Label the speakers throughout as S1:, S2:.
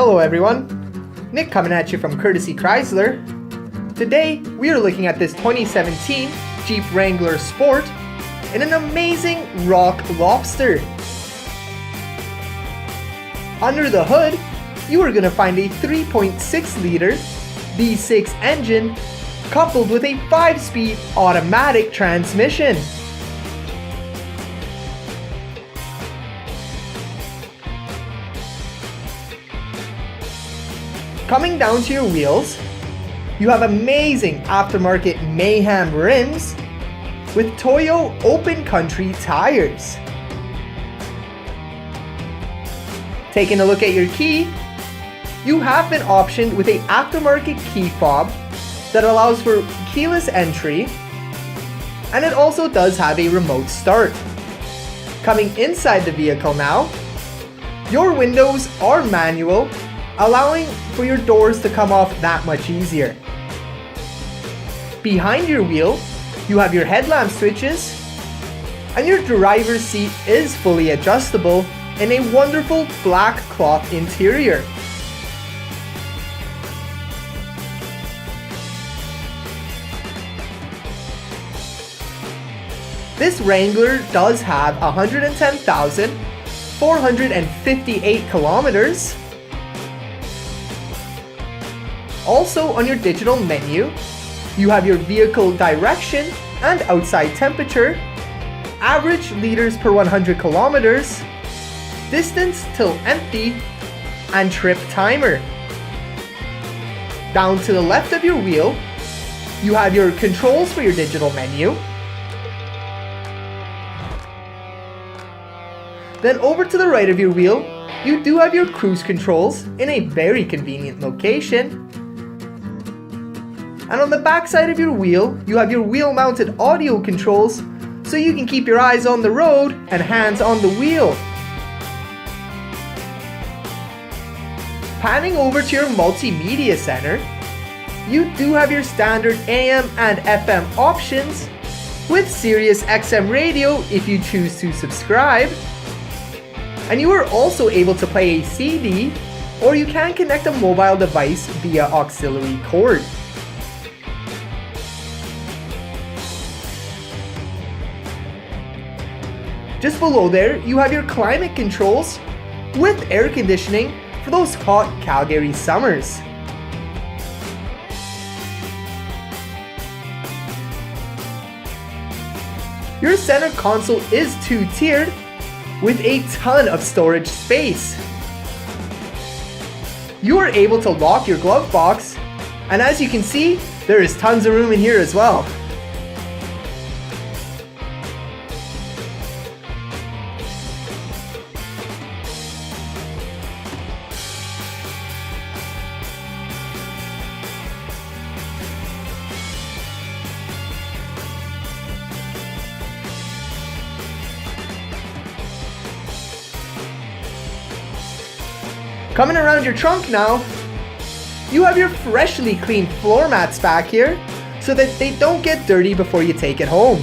S1: Hello everyone, Nick coming at you from Courtesy Chrysler. Today we are looking at this 2017 Jeep Wrangler Sport in an amazing rock Lobster. Under the hood, you are going to find a 3.6 liter V6 engine coupled with a 5-speed automatic transmission. Coming down to your wheels, you have amazing aftermarket Mayhem rims with Toyo Open Country tires. Taking a look at your key, you have been optioned with an aftermarket key fob that allows for keyless entry, and it also does have a remote start. Coming inside the vehicle now, your windows are manual, allowing for your doors to come off that much easier. Behind your wheel, you have your headlamp switches, and your driver's seat is fully adjustable in a wonderful black cloth interior. This Wrangler does have 110,458 kilometers. Also on your digital menu, you have your vehicle direction and outside temperature, average liters per 100 kilometers, distance till empty, and trip timer. Down to the left of your wheel, you have your controls for your digital menu. Then over to the right of your wheel, you do have your cruise controls in a very convenient location. And on the back side of your wheel, you have your wheel-mounted audio controls so you can keep your eyes on the road and hands on the wheel. Panning over to your multimedia center, you do have your standard AM and FM options with Sirius XM radio if you choose to subscribe. And you are also able to play a CD, or you can connect a mobile device via auxiliary cord. Just below there, you have your climate controls with air conditioning for those hot Calgary summers. Your center console is two-tiered with a ton of storage space. You are able to lock your glove box, and as you can see, there is tons of room in here as well. Coming around your trunk now, you have your freshly cleaned floor mats back here so that they don't get dirty before you take it home.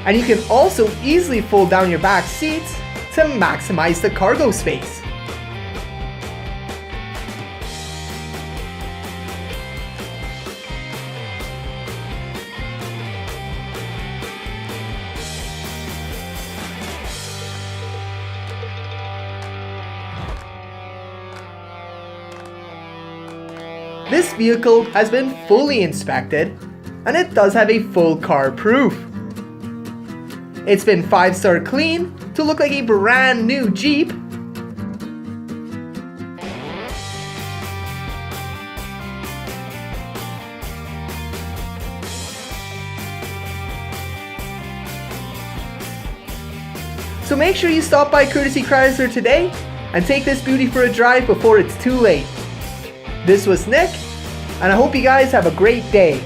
S1: And you can also easily fold down your back seats to maximize the cargo space. This vehicle has been fully inspected, and it does have a full car proof. It's been 5-star clean to look like a brand new Jeep. So make sure you stop by Courtesy Chrysler today and take this beauty for a drive before it's too late. This was Nick, and I hope you guys have a great day.